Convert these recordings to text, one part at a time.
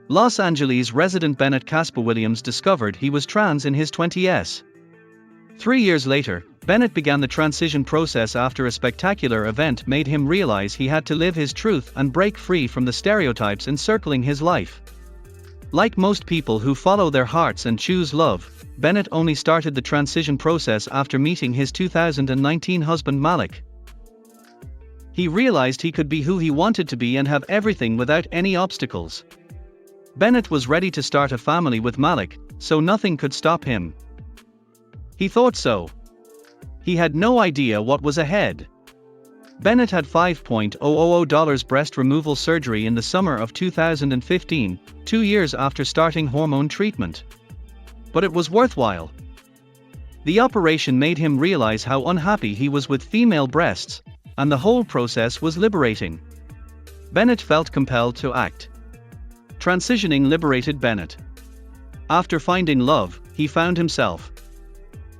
Los Angeles resident Bennett Kaspar-Williams discovered he was trans in his 20s. 3 years later, Bennett began the transition process after a spectacular event made him realize he had to live his truth and break free from the stereotypes encircling his life. Like most people who follow their hearts and choose love, Bennett only started the transition process after meeting his 2019 husband Malik. He realized he could be who he wanted to be and have everything without any obstacles. Bennett was ready to start a family with Malik, so nothing could stop him. He thought so. He had no idea what was ahead. Bennett had $5,000 breast removal surgery in the summer of 2015, 2 years after starting hormone treatment. But it was worthwhile. The operation made him realize how unhappy he was with female breasts, and the whole process was liberating. Bennett felt compelled to act. Transitioning liberated Bennett. After finding love, he found himself.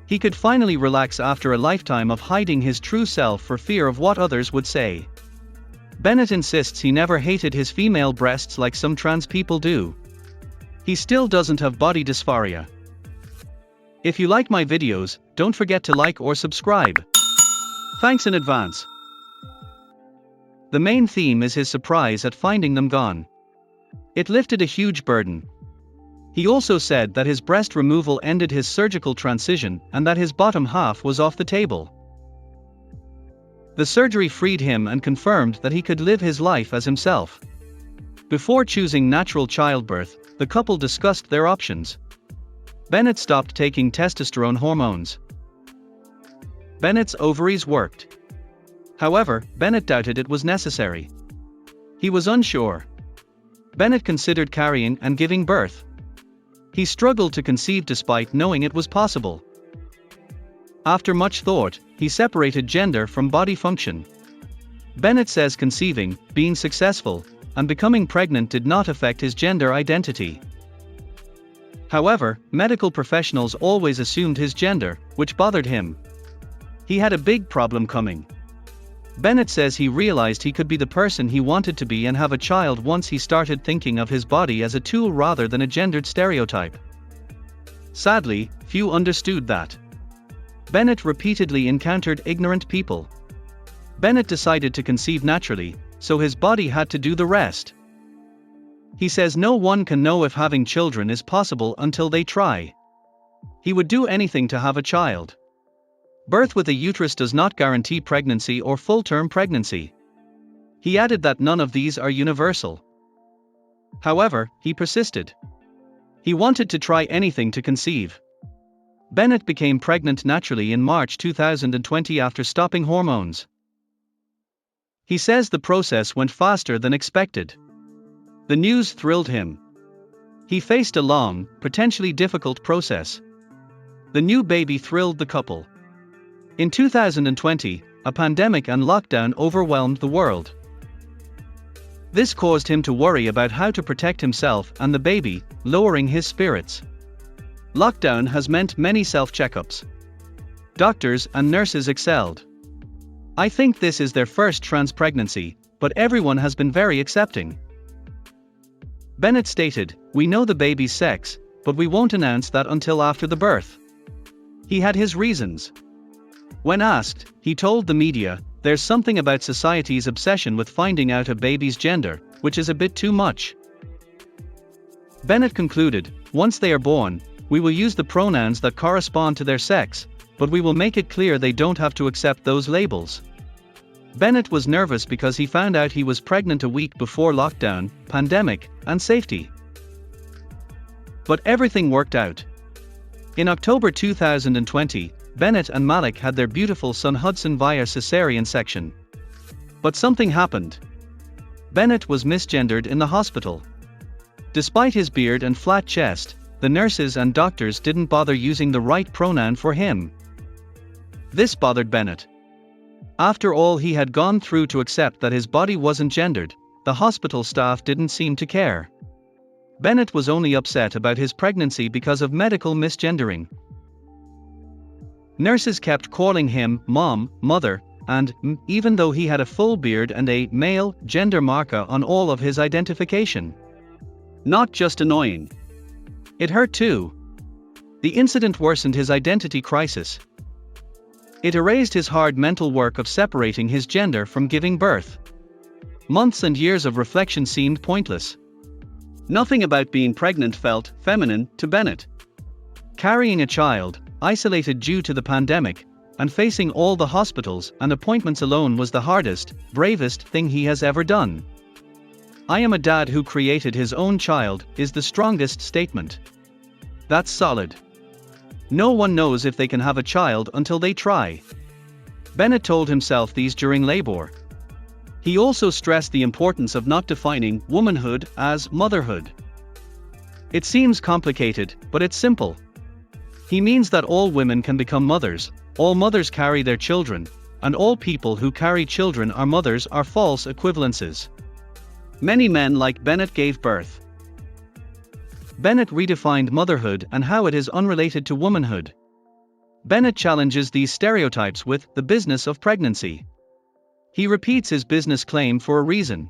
He could finally relax after a lifetime of hiding his true self for fear of what others would say. Bennett insists he never hated his female breasts like some trans people do. He still doesn't have body dysphoria. If you like my videos, don't forget to like or subscribe. Thanks in advance. The main theme is his surprise at finding them gone. It lifted a huge burden. He also said that his breast removal ended his surgical transition and that his bottom half was off the table. The surgery freed him and confirmed that he could live his life as himself. Before choosing natural childbirth, the couple discussed their options. Bennett stopped taking testosterone hormones. Bennett's ovaries worked. However, Bennett doubted it was necessary. He was unsure. Bennett considered carrying and giving birth. He struggled to conceive despite knowing it was possible. After much thought, he separated gender from body function. Bennett says conceiving, being successful, and becoming pregnant did not affect his gender identity. However, medical professionals always assumed his gender, which bothered him. He had a big problem coming. Bennett says he realized he could be the person he wanted to be and have a child once he started thinking of his body as a tool rather than a gendered stereotype. Sadly, few understood that. Bennett repeatedly encountered ignorant people. Bennett decided to conceive naturally, so his body had to do the rest. He says no one can know if having children is possible until they try. He would do anything to have a child. Birth with a uterus does not guarantee pregnancy or full-term pregnancy. He added that none of these are universal. However, he persisted. He wanted to try anything to conceive. Bennett became pregnant naturally in March 2020 after stopping hormones. He says the process went faster than expected. The news thrilled him. He faced a long, potentially difficult process. The new baby thrilled the couple. In 2020, a pandemic and lockdown overwhelmed the world. This caused him to worry about how to protect himself and the baby, lowering his spirits. Lockdown has meant many self-checkups. Doctors and nurses excelled. I think this is their first trans pregnancy, but everyone has been very accepting. Bennett stated, "We know the baby's sex, but we won't announce that until after the birth." He had his reasons. When asked, he told the media, "There's something about society's obsession with finding out a baby's gender, which is a bit too much." Bennett concluded, "Once they are born, we will use the pronouns that correspond to their sex, but we will make it clear they don't have to accept those labels." Bennett was nervous because he found out he was pregnant a week before lockdown, pandemic, and safety. But everything worked out. In October 2020, Bennett and Malik had their beautiful son Hudson via cesarean section. But something happened. Bennett was misgendered in the hospital. Despite his beard and flat chest, the nurses and doctors didn't bother using the right pronoun for him. This bothered Bennett. After all he had gone through to accept that his body wasn't gendered, the hospital staff didn't seem to care. Bennett was only upset about his pregnancy because of medical misgendering. Nurses kept calling him mom, mother, and even though he had a full beard and a male gender marker on all of his identification. Not just annoying. It hurt too. The incident worsened his identity crisis. It erased his hard mental work of separating his gender from giving birth. Months and years of reflection seemed pointless. Nothing about being pregnant felt feminine to Bennett. Carrying a child, isolated due to the pandemic, and facing all the hospitals and appointments alone was the hardest, bravest thing he has ever done. "I am a dad who created his own child" is the strongest statement. That's solid. No one knows if they can have a child until they try. Bennett told himself these during labor. He also stressed the importance of not defining womanhood as motherhood. It seems complicated, but it's simple. He means that all women can become mothers, all mothers carry their children, and all people who carry children are mothers are false equivalences. Many men like Bennett gave birth. Bennett redefined motherhood and how it is unrelated to womanhood. Bennett challenges these stereotypes with the business of pregnancy. He repeats his business claim for a reason.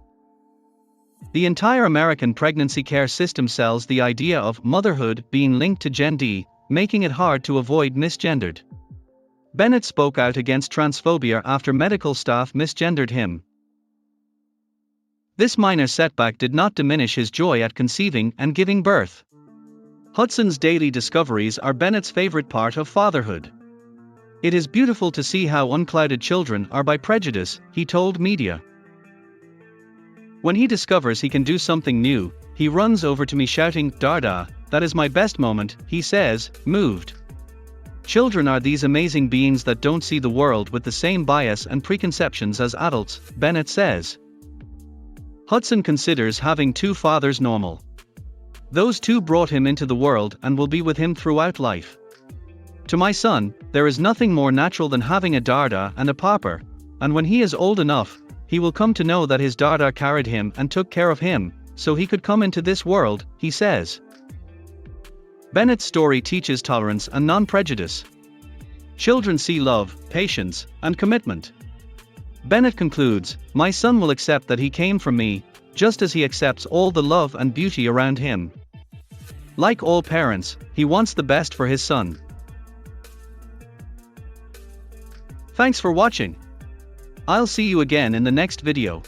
The entire American pregnancy care system sells the idea of motherhood being linked to gender, making it hard to avoid misgendered. Bennett spoke out against transphobia after medical staff misgendered him. This minor setback did not diminish his joy at conceiving and giving birth. Hudson's daily discoveries are Bennett's favorite part of fatherhood. "It is beautiful to see how unclouded children are by prejudice," he told media. "When he discovers he can do something new, he runs over to me shouting, 'Dada, that is my best moment,'" he says, moved. "Children are these amazing beings that don't see the world with the same bias and preconceptions as adults," Bennett says. Hudson considers having two fathers normal. "Those two brought him into the world and will be with him throughout life. To my son, there is nothing more natural than having a dada and a papa, and when he is old enough, he will come to know that his dada carried him and took care of him, so he could come into this world," he says. Bennett's story teaches tolerance and non-prejudice. Children see love, patience, and commitment. Bennett concludes, "My son will accept that he came from me, just as he accepts all the love and beauty around him." Like all parents, he wants the best for his son. Thanks for watching. I'll see you again in the next video.